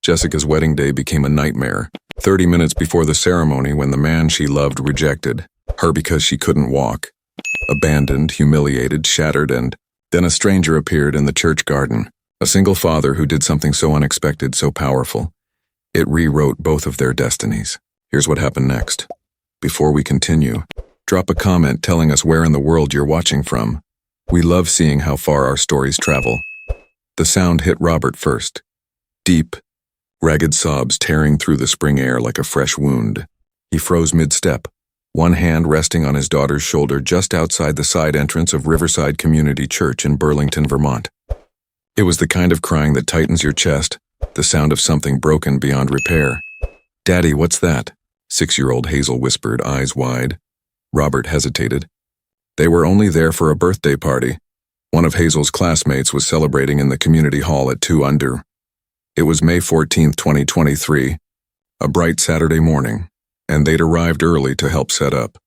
Jessica's wedding day became a nightmare. 30 minutes before the ceremony, when the man she loved rejected her because she couldn't walk. Abandoned, humiliated, shattered, and then a stranger appeared in the church garden. A single father who did something so unexpected, so powerful. It rewrote both of their destinies. Here's what happened next. Before we continue, drop a comment telling us where in the world you're watching from. We love seeing how far our stories travel. The sound hit Robert first. Deep, ragged sobs tearing through the spring air like a fresh wound. He froze mid-step, one hand resting on his daughter's shoulder just outside the side entrance of Riverside Community Church in Burlington, Vermont. It was the kind of crying that tightens your chest, the sound of something broken beyond repair. "Daddy, what's that?" 6-year-old Hazel whispered, eyes wide. Robert hesitated. They were only there for a birthday party. One of Hazel's classmates was celebrating in the community hall at 2 under. It was May 14th, 2023, a bright Saturday morning, and they'd arrived early to help set up.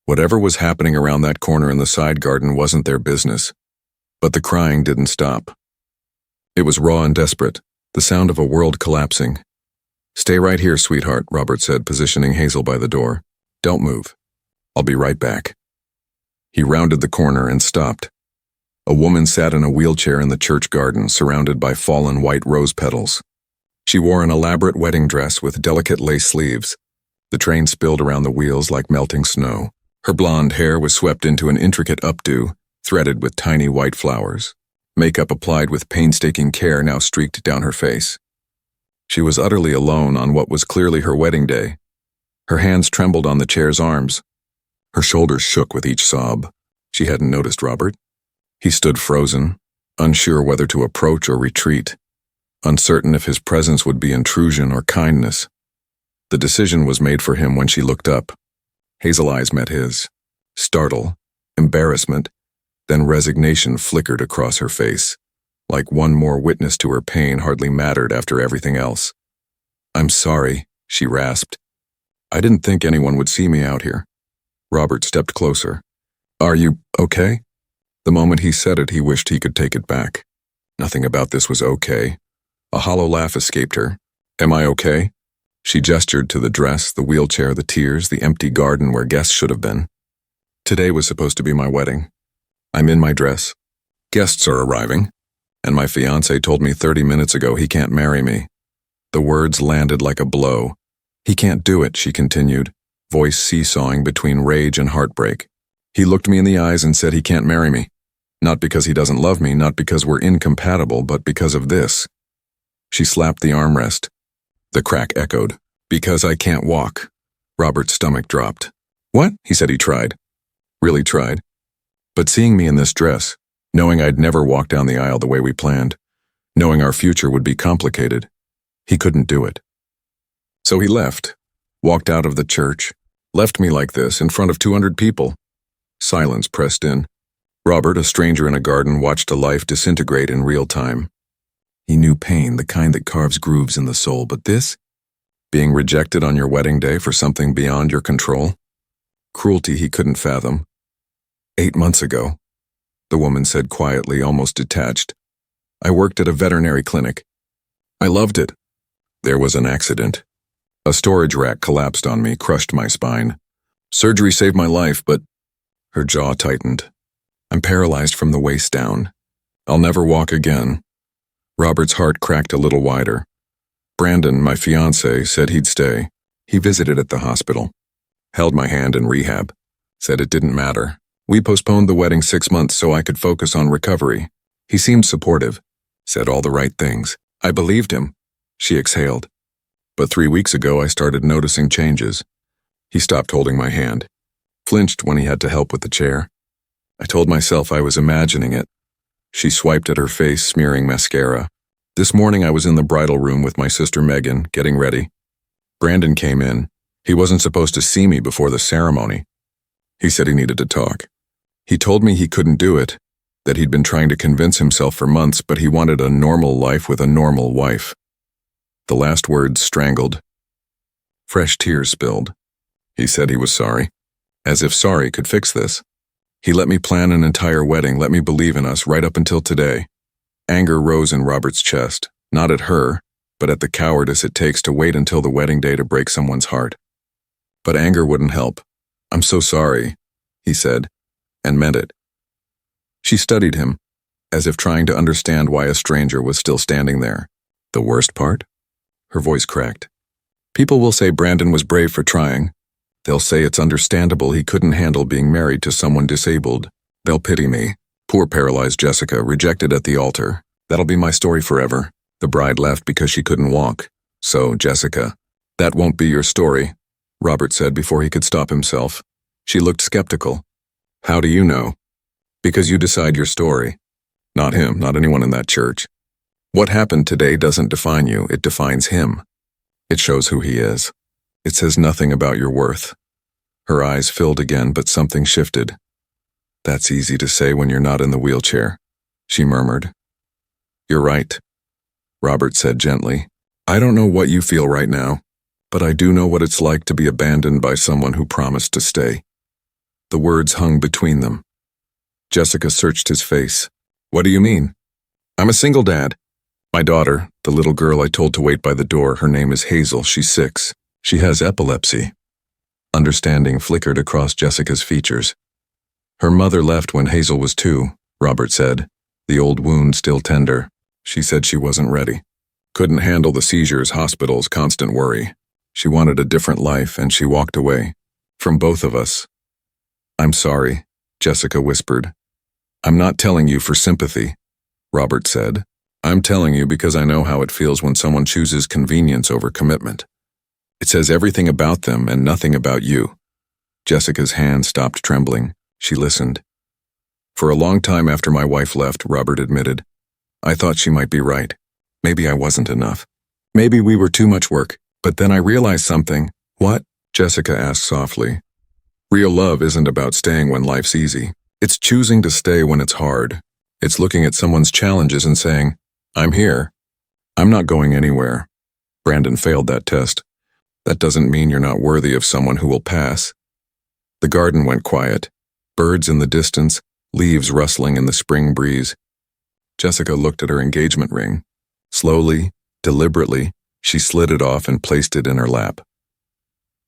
Whatever was happening around that corner in the side garden wasn't their business. But the crying didn't stop. It was raw and desperate, the sound of a world collapsing. "Stay right here, sweetheart," Robert said, positioning Hazel by the door. "Don't move. I'll be right back." He rounded the corner and stopped. A woman sat in a wheelchair in the church garden, surrounded by fallen white rose petals. She wore an elaborate wedding dress with delicate lace sleeves. The train spilled around the wheels like melting snow. Her blonde hair was swept into an intricate updo, threaded with tiny white flowers. Makeup applied with painstaking care now streaked down her face. She was utterly alone on what was clearly her wedding day. Her hands trembled on the chair's arms. Her shoulders shook with each sob. She hadn't noticed Robert. He stood frozen, unsure whether to approach or retreat, uncertain if his presence would be intrusion or kindness. The decision was made for him when she looked up. Hazel eyes met his. Startle, embarrassment, then resignation flickered across her face, like one more witness to her pain hardly mattered after everything else. "I'm sorry," she rasped. "I didn't think anyone would see me out here." Robert stepped closer. "Are you okay?" The moment he said it, he wished he could take it back. Nothing about this was okay. A hollow laugh escaped her. "Am I okay?" She gestured to the dress, the wheelchair, the tears, the empty garden where guests should have been. "Today was supposed to be my wedding. I'm in my dress. Guests are arriving, and my fiancé told me 30 minutes ago he can't marry me." The words landed like a blow. "He can't do it," she continued, voice seesawing between rage and heartbreak. "He looked me in the eyes and said he can't marry me. Not because he doesn't love me, not because we're incompatible, but because of this." She slapped the armrest. The crack echoed. "Because I can't walk." Robert's stomach dropped. "What?" He said he tried. Really tried. But seeing me in this dress, knowing I'd never walk down the aisle the way we planned, knowing our future would be complicated, he couldn't do it. So he left, walked out of the church, left me like this in front of 200 people. Silence pressed in. Robert, a stranger in a garden, watched a life disintegrate in real time. He knew pain, the kind that carves grooves in the soul, but this? Being rejected on your wedding day for something beyond your control? Cruelty he couldn't fathom. 8 months ago, the woman said quietly, almost detached, I worked at a veterinary clinic. I loved it. There was an accident. A storage rack collapsed on me, crushed my spine. Surgery saved my life, but her jaw tightened. I'm paralyzed from the waist down. I'll never walk again. Robert's heart cracked a little wider. Brandon, my fiancé, said he'd stay. He visited at the hospital. Held my hand in rehab. Said it didn't matter. We postponed the wedding 6 months so I could focus on recovery. He seemed supportive. Said all the right things. I believed him. She exhaled. But 3 weeks ago I started noticing changes. He stopped holding my hand. Flinched when he had to help with the chair. I told myself I was imagining it. She swiped at her face, smearing mascara. This morning I was in the bridal room with my sister Megan, getting ready. Brandon came in. He wasn't supposed to see me before the ceremony. He said he needed to talk. He told me he couldn't do it, that he'd been trying to convince himself for months, but he wanted a normal life with a normal wife. The last words strangled. Fresh tears spilled. He said he was sorry, as if sorry could fix this. He let me plan an entire wedding, let me believe in us right up until today. Anger rose in Robert's chest, not at her, but at the cowardice it takes to wait until the wedding day to break someone's heart. But anger wouldn't help. "I'm so sorry," he said, and meant it. She studied him, as if trying to understand why a stranger was still standing there. "The worst part?" Her voice cracked. "People will say Brandon was brave for trying. They'll say it's understandable he couldn't handle being married to someone disabled. They'll pity me. Poor paralyzed Jessica, rejected at the altar. That'll be my story forever. The bride left because she couldn't walk. So, Jessica, that won't be your story," Robert said before he could stop himself. She looked skeptical. "How do you know?" "Because you decide your story. Not him, not anyone in that church. What happened today doesn't define you, it defines him. It shows who he is. It says nothing about your worth." Her eyes filled again, but something shifted. "That's easy to say when you're not in the wheelchair," she murmured. "You're right," Robert said gently. "I don't know what you feel right now, but I do know what it's like to be abandoned by someone who promised to stay." The words hung between them. Jessica searched his face. "What do you mean?" "I'm a single dad. My daughter, the little girl I told to wait by the door, her name is Hazel, she's 6. She has epilepsy." Understanding flickered across Jessica's features. "Her mother left when Hazel was 2, Robert said, the old wound still tender. She said she wasn't ready. Couldn't handle the seizures, hospitals, constant worry. She wanted a different life, and she walked away. From both of us." "I'm sorry," Jessica whispered. "I'm not telling you for sympathy," Robert said. "I'm telling you because I know how it feels when someone chooses convenience over commitment. It says everything about them and nothing about you." Jessica's hand stopped trembling. She listened. "For a long time after my wife left," Robert admitted, "I thought she might be right. Maybe I wasn't enough. Maybe we were too much work. But then I realized something." "What?" Jessica asked softly. "Real love isn't about staying when life's easy. It's choosing to stay when it's hard. It's looking at someone's challenges and saying, 'I'm here. I'm not going anywhere.' Brandon failed that test. That doesn't mean you're not worthy of someone who will pass." The garden went quiet. Birds in the distance, leaves rustling in the spring breeze. Jessica looked at her engagement ring. Slowly, deliberately, she slid it off and placed it in her lap.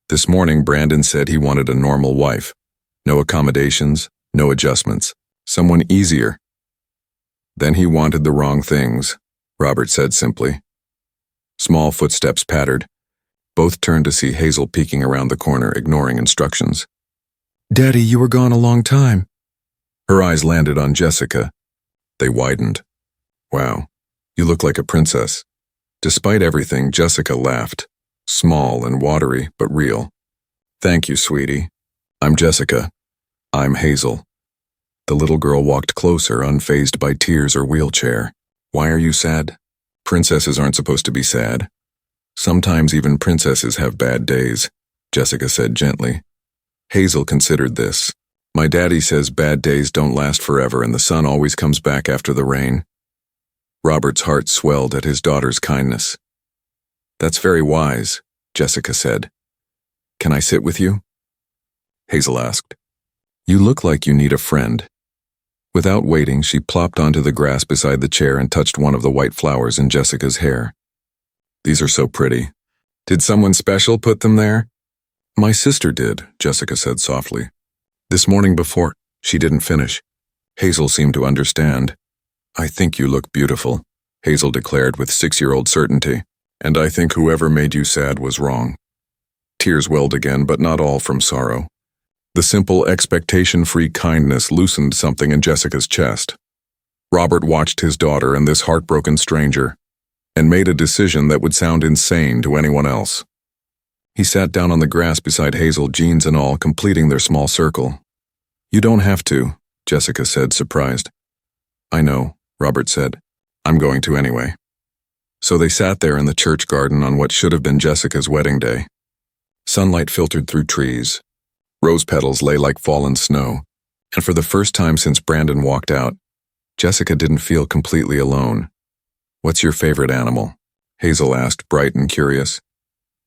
This morning, Brandon said he wanted a normal wife. No accommodations, no adjustments. Someone easier. Then he wanted the wrong things, Robert said simply. Small footsteps pattered. Both turned to see Hazel peeking around the corner, ignoring instructions. "Daddy, you were gone a long time." Her eyes landed on Jessica. They widened. "Wow, you look like a princess." Despite everything, Jessica laughed. Small and watery, but real. "Thank you, sweetie. I'm Jessica. I'm Hazel." The little girl walked closer, unfazed by tears or wheelchair. "Why are you sad?" "Princesses aren't supposed to be sad. Sometimes even princesses have bad days," Jessica said gently. Hazel considered this. "My daddy says bad days don't last forever and the sun always comes back after the rain." Robert's heart swelled at his daughter's kindness. "That's very wise," Jessica said. "Can I sit with you?" Hazel asked. "You look like you need a friend." Without waiting, she plopped onto the grass beside the chair and touched one of the white flowers in Jessica's hair. "These are so pretty. Did someone special put them there?" "My sister did," Jessica said softly. "This morning before." She didn't finish. Hazel seemed to understand. "I think you look beautiful," Hazel declared with 6-year-old certainty. "And I think whoever made you sad was wrong." Tears welled again, but not all from sorrow. The simple, expectation-free kindness loosened something in Jessica's chest. Robert watched his daughter and this heartbroken stranger, and made a decision that would sound insane to anyone else. He sat down on the grass beside Hazel, jeans and all, completing their small circle. "You don't have to," Jessica said, surprised. "I know," Robert said. "I'm going to anyway." So they sat there in the church garden on what should have been Jessica's wedding day. Sunlight filtered through trees. Rose petals lay like fallen snow, and for the first time since Brandon walked out, Jessica didn't feel completely alone. "What's your favorite animal?" Hazel asked, bright and curious.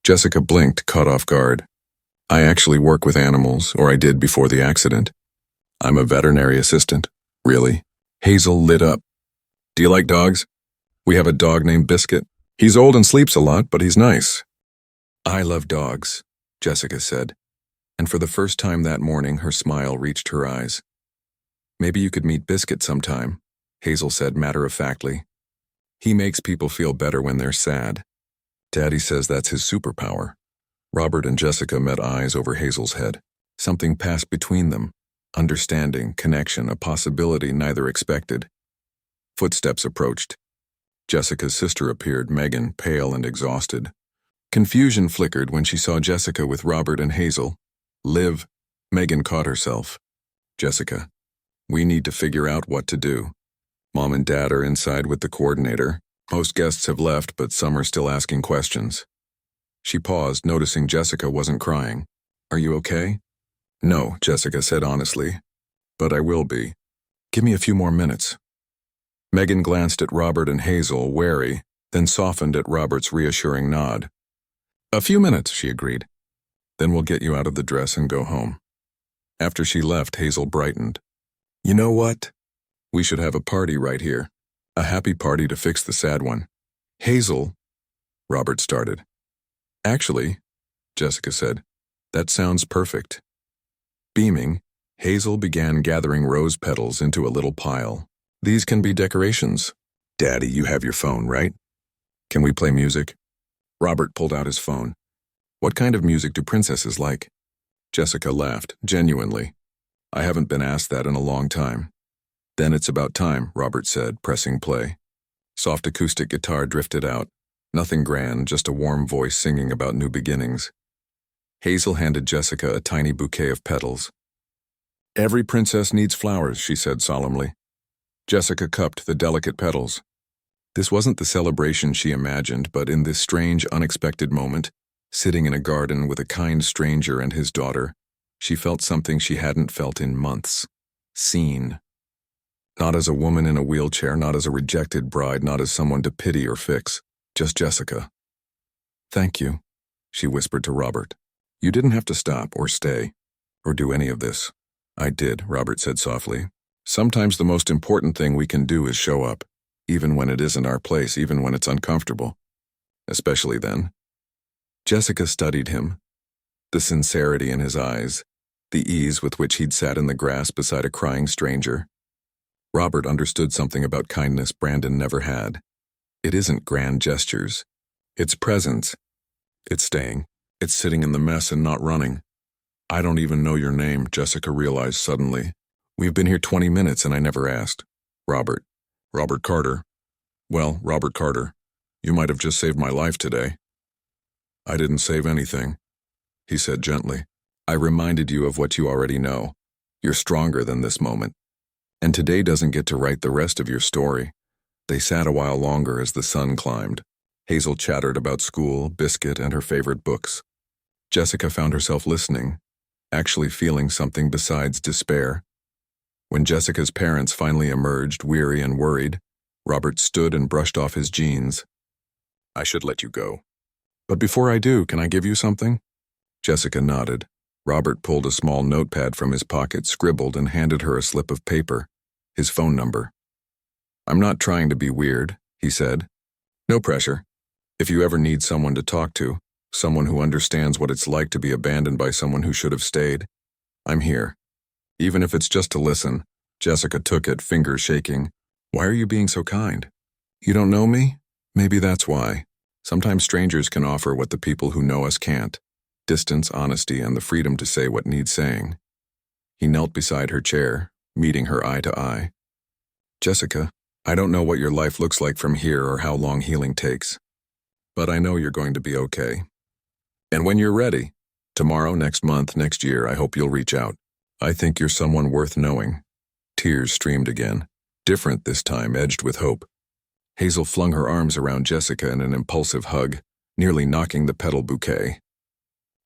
Jessica blinked, caught off guard. "I actually work with animals, or I did before the accident. I'm a veterinary assistant." "Really?" Hazel lit up. "Do you like dogs? We have a dog named Biscuit. He's old and sleeps a lot, but he's nice. I love dogs, Jessica said, and for the first time that morning her smile reached her eyes. Maybe you could meet Biscuit sometime, Hazel said matter-of-factly. He makes people feel better when they're sad. Daddy says that's his superpower. Robert and Jessica met eyes over Hazel's head. Something passed between them. Understanding, connection, a possibility neither expected. Footsteps approached. Jessica's sister appeared, Megan, pale and exhausted. Confusion flickered when she saw Jessica with Robert and Hazel. Liv, Megan caught herself. Jessica, we need to figure out what to do. Mom and Dad are inside with the coordinator. Most guests have left, but some are still asking questions. She paused, noticing Jessica wasn't crying. Are you okay? No, Jessica said honestly. But I will be. Give me a few more minutes. Megan glanced at Robert and Hazel, wary, then softened at Robert's reassuring nod. A few minutes, she agreed. Then we'll get you out of the dress and go home. After she left, Hazel brightened. You know what? We should have a party right here. A happy party to fix the sad one. Hazel, Robert started. Actually, Jessica said, that sounds perfect. Beaming, Hazel began gathering rose petals into a little pile. These can be decorations. Daddy, you have your phone, right? Can we play music? Robert pulled out his phone. What kind of music do princesses like? Jessica laughed, genuinely. I haven't been asked that in a long time. Then it's about time, Robert said, pressing play. Soft acoustic guitar drifted out. Nothing grand, just a warm voice singing about new beginnings. Hazel handed Jessica a tiny bouquet of petals. Every princess needs flowers, she said solemnly. Jessica cupped the delicate petals. This wasn't the celebration she imagined, but in this strange, unexpected moment, sitting in a garden with a kind stranger and his daughter, she felt something she hadn't felt in months. Seen. Not as a woman in a wheelchair, not as a rejected bride, not as someone to pity or fix. Just Jessica. Thank you, she whispered to Robert. You didn't have to stop or stay or do any of this. I did, Robert said softly. Sometimes the most important thing we can do is show up, even when it isn't our place, even when it's uncomfortable. Especially then. Jessica studied him. The sincerity in his eyes, the ease with which he'd sat in the grass beside a crying stranger. Robert understood something about kindness Brandon never had. It isn't grand gestures. It's presence. It's staying. It's sitting in the mess and not running. I don't even know your name, Jessica realized suddenly. We've been here 20 minutes and I never asked. Robert. Robert Carter. Well, Robert Carter, you might have just saved my life today. I didn't save anything, he said gently. I reminded you of what you already know. You're stronger than this moment. And today doesn't get to write the rest of your story. They sat a while longer as the sun climbed. Hazel chattered about school, Biscuit, and her favorite books. Jessica found herself listening, actually feeling something besides despair. When Jessica's parents finally emerged, weary and worried, Robert stood and brushed off his jeans. I should let you go. But before I do, can I give you something? Jessica nodded. Robert pulled a small notepad from his pocket, scribbled, and handed her a slip of paper, his phone number. I'm not trying to be weird, he said. No pressure. If you ever need someone to talk to, someone who understands what it's like to be abandoned by someone who should have stayed, I'm here. Even if it's just to listen. Jessica took it, fingers shaking. Why are you being so kind? You don't know me? Maybe that's why. Sometimes strangers can offer what the people who know us can't. Distance, honesty, and the freedom to say what needs saying. He knelt beside her chair, meeting her eye to eye. Jessica, I don't know what your life looks like from here or how long healing takes. But I know you're going to be okay. And when you're ready, tomorrow, next month, next year, I hope you'll reach out. I think you're someone worth knowing. Tears streamed again, different this time, edged with hope. Hazel flung her arms around Jessica in an impulsive hug, nearly knocking the petal bouquet.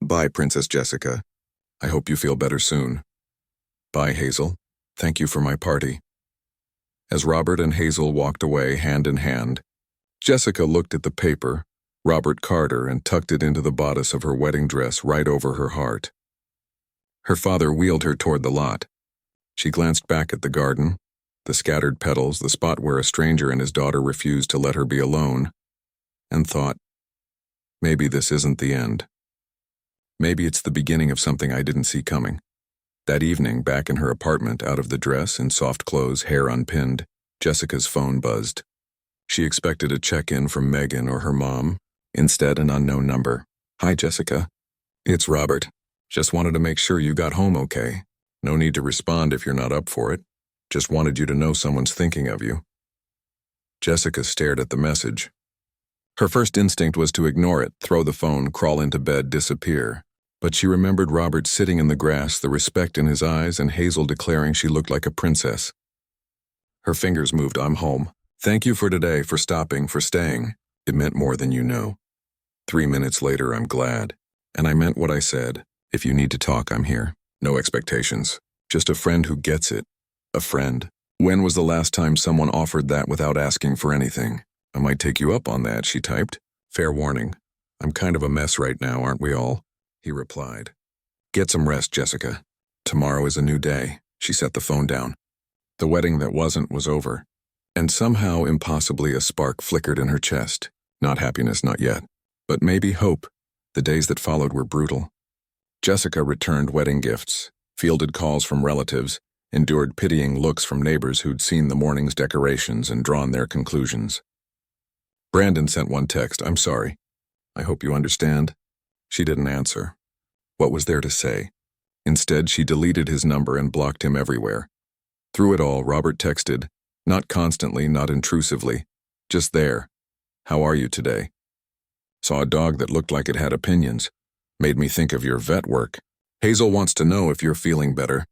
Bye, Princess Jessica. I hope you feel better soon. Bye, Hazel. Thank you for my party. As Robert and Hazel walked away hand in hand, Jessica looked at the paper, Robert Carter, and tucked it into the bodice of her wedding dress right over her heart. Her father wheeled her toward the lot. She glanced back at the garden, the scattered petals, the spot where a stranger and his daughter refused to let her be alone. and thought, maybe this isn't the end. Maybe it's the beginning of something I didn't see coming. That evening, back in her apartment, out of the dress, in soft clothes, hair unpinned, Jessica's phone buzzed. She expected a check-in from Megan or her mom. Instead, an unknown number. "Hi, Jessica. It's Robert. Just wanted to make sure you got home okay. No need to respond if you're not up for it. Just wanted you to know someone's thinking of you." Jessica stared at the message. Her first instinct was to ignore it, throw the phone, crawl into bed, disappear. But she remembered Robert sitting in the grass, the respect in his eyes, and Hazel declaring she looked like a princess. Her fingers moved. "I'm home. Thank you for today, for stopping, for staying. It meant more than you know. 3 minutes later, I'm glad. And I meant what I said. If you need to talk, I'm here. No expectations. Just a friend who gets it. A friend. When was the last time someone offered that without asking for anything? I might take you up on that," she typed. "Fair warning. I'm kind of a mess right now, aren't we all?" He replied. "Get some rest, Jessica. Tomorrow is a new day." She set the phone down. The wedding that wasn't was over. And somehow, impossibly, a spark flickered in her chest. Not happiness, not yet. But maybe hope. The days that followed were brutal. Jessica returned wedding gifts, fielded calls from relatives, endured pitying looks from neighbors who'd seen the morning's decorations and drawn their conclusions. Brandon sent one text, "I'm sorry. I hope you understand." She didn't answer. What was there to say? Instead, she deleted his number and blocked him everywhere. Through it all, Robert texted, not constantly, not intrusively, just there. "How are you today? Saw a dog that looked like it had opinions. Made me think of your vet work. Hazel wants to know if you're feeling better.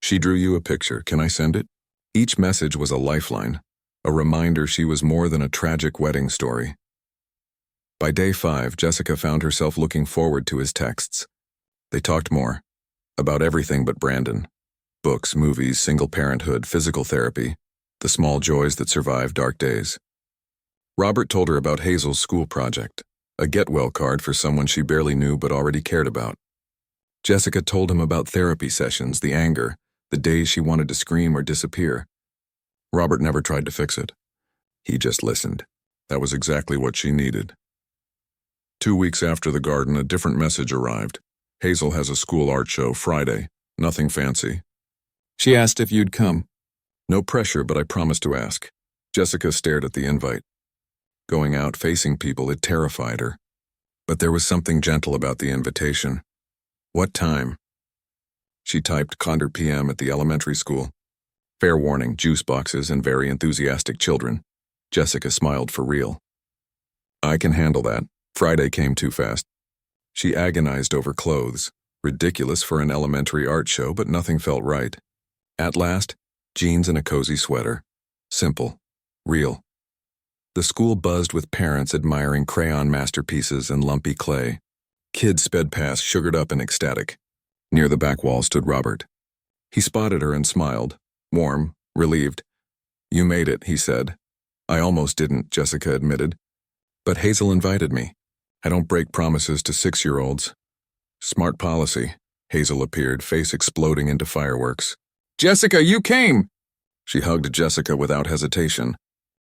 She drew you a picture. Can I send it?" Each message was a lifeline, a reminder she was more than a tragic wedding story. By day 5, Jessica found herself looking forward to his texts. They talked more. About everything but Brandon. Books, movies, single parenthood, physical therapy, the small joys that survive dark days. Robert told her about Hazel's school project, a get-well card for someone she barely knew but already cared about. Jessica told him about therapy sessions, the anger, the days she wanted to scream or disappear. Robert never tried to fix it. He just listened. That was exactly what she needed. 2 weeks after the garden, a different message arrived. "Hazel has a school art show Friday. Nothing fancy. She asked if you'd come. No pressure, but I promised to ask." Jessica stared at the invite. Going out, facing people, it terrified her. But there was something gentle about the invitation. "What time?" She typed Condor PM at the elementary school. Fair warning, juice boxes and very enthusiastic children. Jessica smiled for real. "I can handle that. Friday came too fast." She agonized over clothes. Ridiculous for an elementary art show, but nothing felt right. At last, jeans and a cozy sweater. Simple. Real. The school buzzed with parents admiring crayon masterpieces and lumpy clay. Kids sped past, sugared up and ecstatic. Near the back wall stood Robert. He spotted her and smiled. Warm, relieved. "You made it," he said. "I almost didn't," Jessica admitted. "But Hazel invited me. I don't break promises to 6-year-olds. "Smart policy." Hazel appeared, face exploding into fireworks. "Jessica, you came!" She hugged Jessica without hesitation.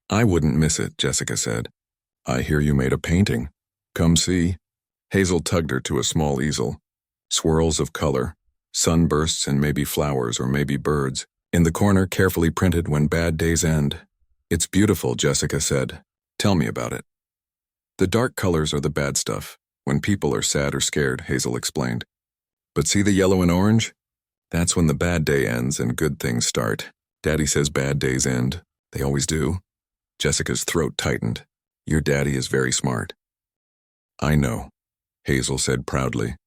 "I wouldn't miss it," Jessica said. "I hear you made a painting. Come see." Hazel tugged her to a small easel. Swirls of color, sunbursts and maybe flowers or maybe birds. In the corner, carefully printed, "When bad days end." "It's beautiful," Jessica said. "Tell me about it." "The dark colors are the bad stuff. When people are sad or scared," Hazel explained. "But see the yellow and orange? That's when the bad day ends and good things start. Daddy says bad days end. They always do." Jessica's throat tightened. "Your daddy is very smart." "I know," Hazel said proudly.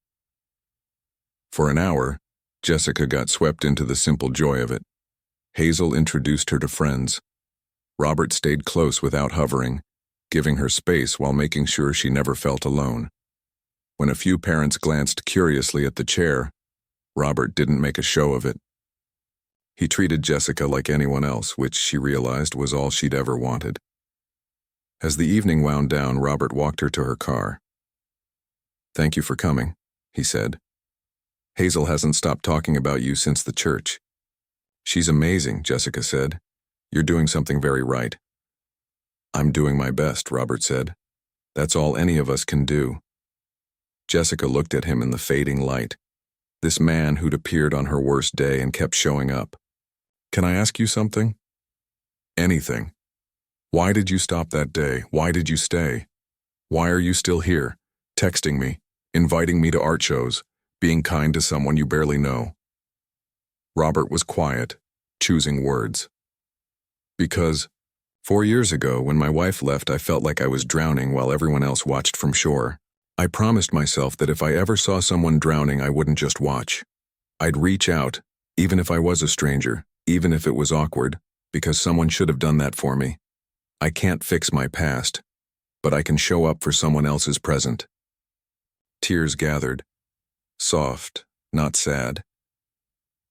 For an hour, Jessica got swept into the simple joy of it. Hazel introduced her to friends. Robert stayed close without hovering, giving her space while making sure she never felt alone. When a few parents glanced curiously at the chair, Robert didn't make a show of it. He treated Jessica like anyone else, which she realized was all she'd ever wanted. As the evening wound down, Robert walked her to her car. "Thank you for coming," he said. "Hazel hasn't stopped talking about you since the church." "She's amazing," Jessica said. "You're doing something very right." "I'm doing my best," Robert said. That's all any of us can do. Jessica looked at him in the fading light. This man who'd appeared on her worst day and kept showing up. Can I ask you something? Anything. Why did you stop that day? Why did you stay? Why are you still here, texting me, inviting me to art shows, being kind to someone you barely know? Robert was quiet, choosing words. Because 4 years ago, when my wife left, I felt like I was drowning while everyone else watched from shore. I promised myself that if I ever saw someone drowning, I wouldn't just watch. I'd reach out, even if I was a stranger, even if it was awkward, because someone should have done that for me. I can't fix my past, but I can show up for someone else's present. Tears gathered. Soft, not sad.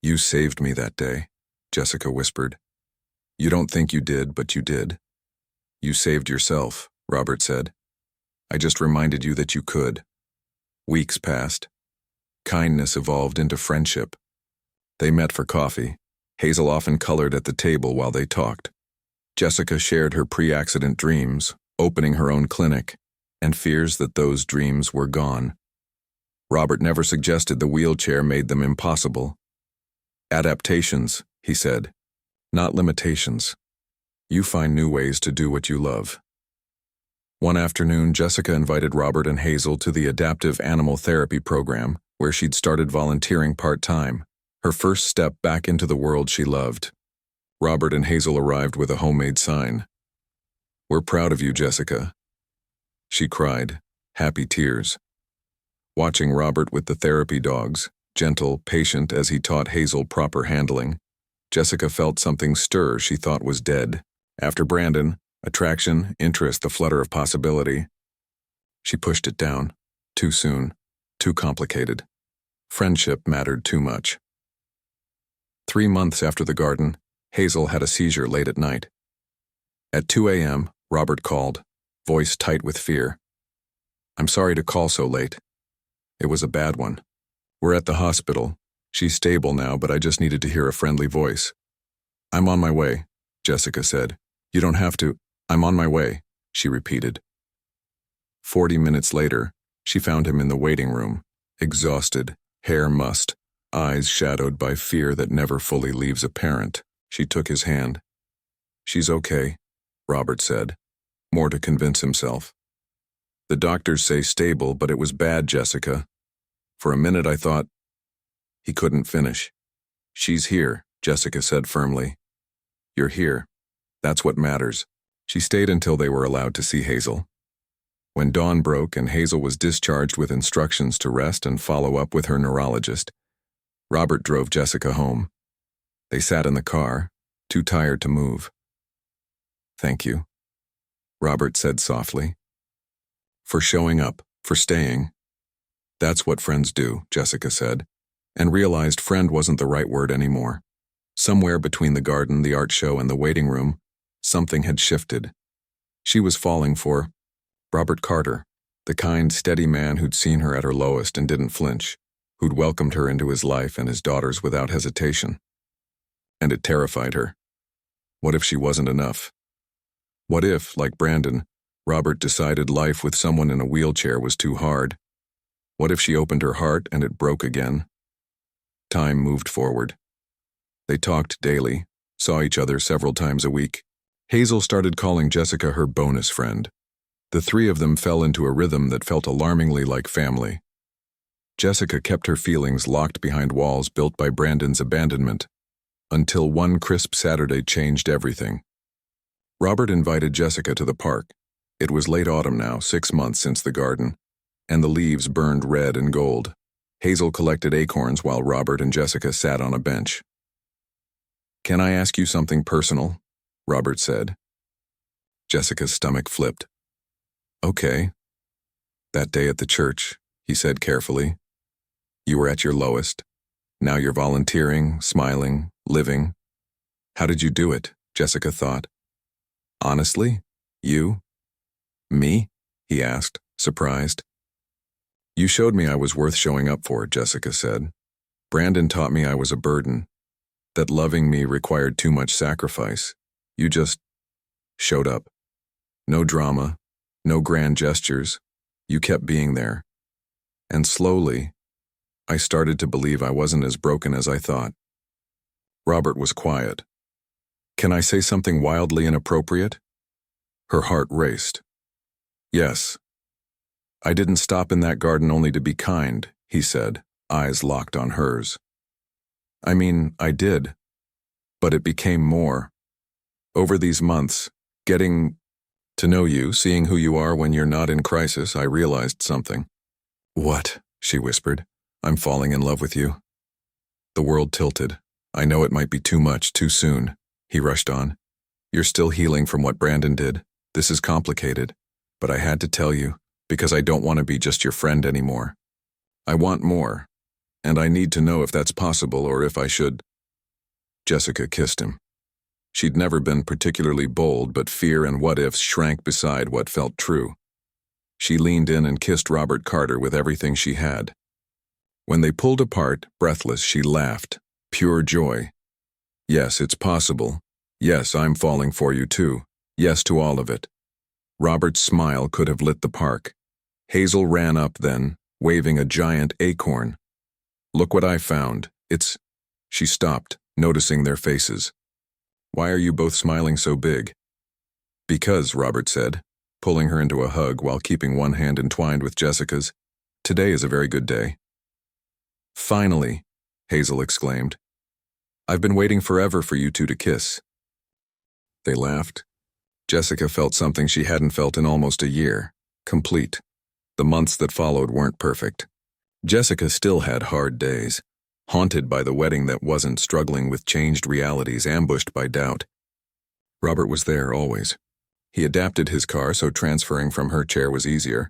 You saved me that day, Jessica whispered. You don't think you did, but you did. You saved yourself, Robert said. I just reminded you that you could. Weeks passed. Kindness evolved into friendship. They met for coffee. Hazel often colored at the table while they talked. Jessica shared her pre-accident dreams, opening her own clinic, and fears that those dreams were gone. Robert never suggested the wheelchair made them impossible. Adaptations, he said, not limitations. You find new ways to do what you love. One afternoon, Jessica invited Robert and Hazel to the adaptive animal therapy program, where she'd started volunteering part-time, her first step back into the world she loved. Robert and Hazel arrived with a homemade sign. We're proud of you, Jessica. She cried, happy tears. Watching Robert with the therapy dogs, gentle, patient as he taught Hazel proper handling, Jessica felt something stir she thought was dead. After Brandon, attraction, interest, the flutter of possibility. She pushed it down. Too soon. Too complicated. Friendship mattered too much. 3 months after the garden, Hazel had a seizure late at night. At 2 a.m., Robert called, voice tight with fear. I'm sorry to call so late. It was a bad one. We're at the hospital. She's stable now, but I just needed to hear a friendly voice. I'm on my way, Jessica said. You don't have to. I'm on my way, she repeated. 40 minutes later, she found him in the waiting room, exhausted, hair mussed, eyes shadowed by fear that never fully leaves a parent. She took his hand. She's okay, Robert said, more to convince himself. The doctors say stable, but it was bad, Jessica. For a minute I thought. He couldn't finish. She's here, Jessica said firmly. You're here. That's what matters. She stayed until they were allowed to see Hazel. When dawn broke and Hazel was discharged with instructions to rest and follow up with her neurologist, Robert drove Jessica home. They sat in the car, too tired to move. Thank you, Robert said softly. For showing up, for staying. That's what friends do, Jessica said, and realized friend wasn't the right word anymore. Somewhere between the garden, the art show, and the waiting room, something had shifted. She was falling for Robert Carter, the kind, steady man who'd seen her at her lowest and didn't flinch, who'd welcomed her into his life and his daughters without hesitation. And it terrified her. What if she wasn't enough? What if, like Brandon, Robert decided life with someone in a wheelchair was too hard? What if she opened her heart and it broke again? Time moved forward. They talked daily, saw each other several times a week. Hazel started calling Jessica her bonus friend. The three of them fell into a rhythm that felt alarmingly like family. Jessica kept her feelings locked behind walls built by Brandon's abandonment, until one crisp Saturday changed everything. Robert invited Jessica to the park. It was late autumn now, 6 months since the garden, and the leaves burned red and gold. Hazel collected acorns while Robert and Jessica sat on a bench. Can I ask you something personal? Robert said. Jessica's stomach flipped. Okay. That day at the church, he said carefully. You were at your lowest. Now you're volunteering, smiling, living. How did you do it? Jessica thought. Honestly? You? Me? He asked, surprised. You showed me I was worth showing up for, Jessica said. Brandon taught me I was a burden, that loving me required too much sacrifice. You just showed up. No drama, No grand gestures. You kept being there. And slowly, I started to believe I wasn't as broken as I thought. Robert was quiet. Can I say something wildly inappropriate? Her heart raced. Yes. I didn't stop in that garden only to be kind, he said, eyes locked on hers. I mean, I did. But it became more. Over these months, getting to know you, seeing who you are when you're not in crisis, I realized something. What? She whispered. I'm falling in love with you. The world tilted. I know it might be too much, too soon, he rushed on. You're still healing from what Brandon did. This is complicated. But I had to tell you, because I don't want to be just your friend anymore. I want more. And I need to know if that's possible or if I should. Jessica kissed him. She'd never been particularly bold, but fear and what-ifs shrank beside what felt true. She leaned in and kissed Robert Carter with everything she had. When they pulled apart, breathless, she laughed. Pure joy. Yes, it's possible. Yes, I'm falling for you too. Yes to all of it. Robert's smile could have lit the park. Hazel ran up then, waving a giant acorn. Look what I found. It's... She stopped, noticing their faces. Why are you both smiling so big? Because, Robert said, pulling her into a hug while keeping one hand entwined with Jessica's. Today is a very good day. Finally, Hazel exclaimed. I've been waiting forever for you two to kiss. They laughed. Jessica felt something she hadn't felt in almost a year. Complete. The months that followed weren't perfect. Jessica still had hard days. Haunted by the wedding that wasn't, struggling with changed realities, ambushed by doubt. Robert was there always. He adapted his car so transferring from her chair was easier.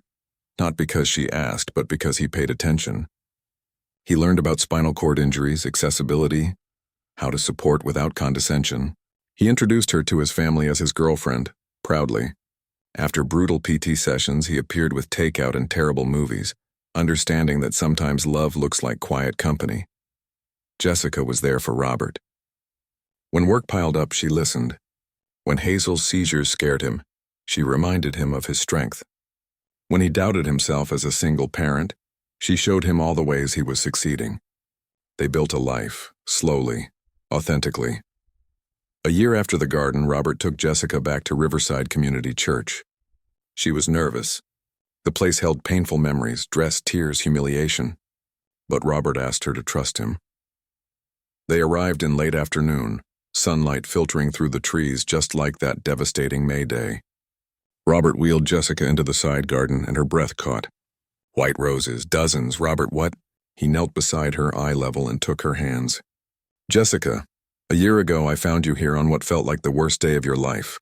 Not because she asked, but because he paid attention. He learned about spinal cord injuries, accessibility, how to support without condescension. He introduced her to his family as his girlfriend, proudly. After brutal PT sessions, he appeared with takeout and terrible movies, understanding that sometimes love looks like quiet company. Jessica was there for Robert. When work piled up, she listened. When Hazel's seizures scared him, she reminded him of his strength. When he doubted himself as a single parent, she showed him all the ways he was succeeding. They built a life, slowly, authentically. A year after the garden, Robert took Jessica back to Riverside Community Church. She was nervous. The place held painful memories, dress, tears, humiliation. But Robert asked her to trust him. They arrived in late afternoon, sunlight filtering through the trees just like that devastating May day. Robert wheeled Jessica into the side garden and her breath caught. White roses, dozens. Robert, what? He knelt beside her, eye level, and took her hands. Jessica, a year ago I found you here on what felt like the worst day of your life.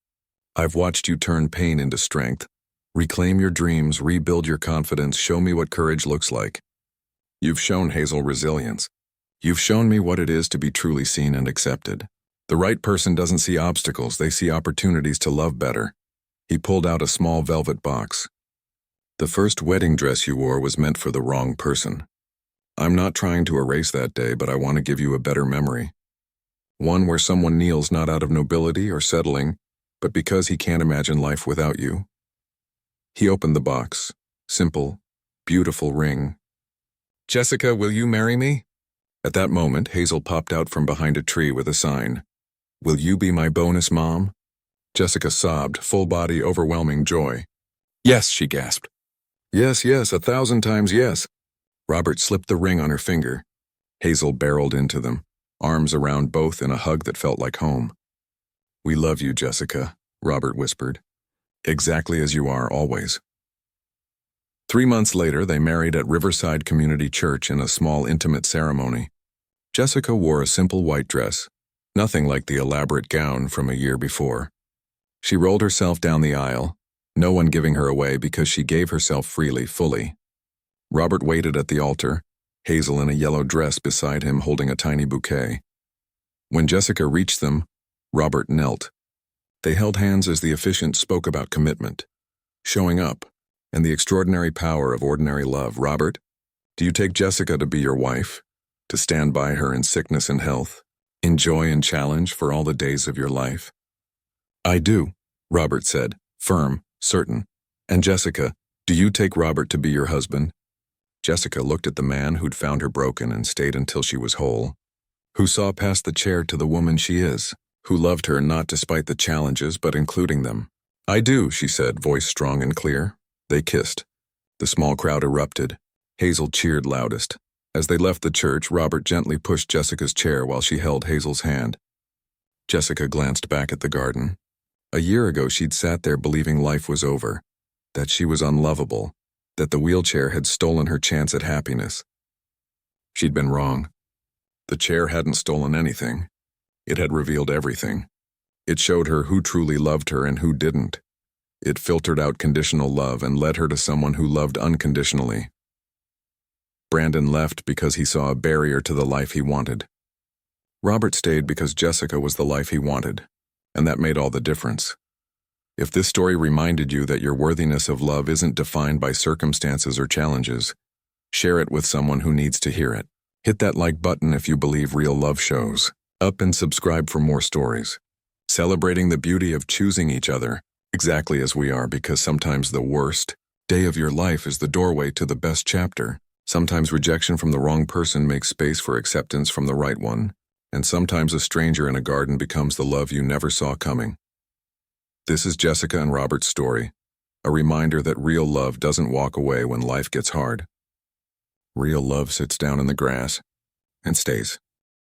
I've watched you turn pain into strength, reclaim your dreams, rebuild your confidence, show me what courage looks like. You've shown Hazel resilience. You've shown me what it is to be truly seen and accepted. The right person doesn't see obstacles, they see opportunities to love better. He pulled out a small velvet box. The first wedding dress you wore was meant for the wrong person. I'm not trying to erase that day, but I want to give you a better memory. One where someone kneels not out of nobility or settling, but because he can't imagine life without you. He opened the box. Simple, beautiful ring. Jessica, will you marry me? At that moment, Hazel popped out from behind a tree with a sign. Will you be my bonus mom? Jessica sobbed, full body, overwhelming joy. Yes, she gasped. Yes, 1,000 times yes. Robert slipped the ring on her finger. Hazel barreled into them, arms around both in a hug that felt like home. We love you, Jessica, Robert whispered. Exactly as you are, always. 3 months later, they married at Riverside Community Church in a small, intimate ceremony. Jessica wore a simple white dress, nothing like the elaborate gown from a year before. She rolled herself down the aisle, no one giving her away because she gave herself freely, fully. Robert waited at the altar, Hazel in a yellow dress beside him holding a tiny bouquet. When Jessica reached them, Robert knelt. They held hands as the officiant spoke about commitment, showing up, and the extraordinary power of ordinary love. Robert, do you take Jessica to be your wife? To stand by her in sickness and health, in joy and challenge for all the days of your life? I do, Robert said, firm, certain. And Jessica, do you take Robert to be your husband? Jessica looked at the man who'd found her broken and stayed until she was whole, who saw past the chair to the woman she is, who loved her not despite the challenges but including them. I do, she said, voice strong and clear. They kissed. The small crowd erupted. Hazel cheered loudest. As they left the church, Robert gently pushed Jessica's chair while she held Hazel's hand. Jessica glanced back at the garden. A year ago she'd sat there believing life was over, that she was unlovable, that the wheelchair had stolen her chance at happiness. She'd been wrong. The chair hadn't stolen anything. It had revealed everything. It showed her who truly loved her and who didn't. It filtered out conditional love and led her to someone who loved unconditionally. Brandon left because he saw a barrier to the life he wanted. Robert stayed because Jessica was the life he wanted, and that made all the difference. If this story reminded you that your worthiness of love isn't defined by circumstances or challenges, share it with someone who needs to hear it. Hit that like button if you believe real love shows up and subscribe for more stories. Celebrating the beauty of choosing each other exactly as we are, because sometimes the worst day of your life is the doorway to the best chapter. Sometimes rejection from the wrong person makes space for acceptance from the right one, and sometimes a stranger in a garden becomes the love you never saw coming. This is Jessica and Robert's story, a reminder that real love doesn't walk away when life gets hard. Real love sits down in the grass and stays.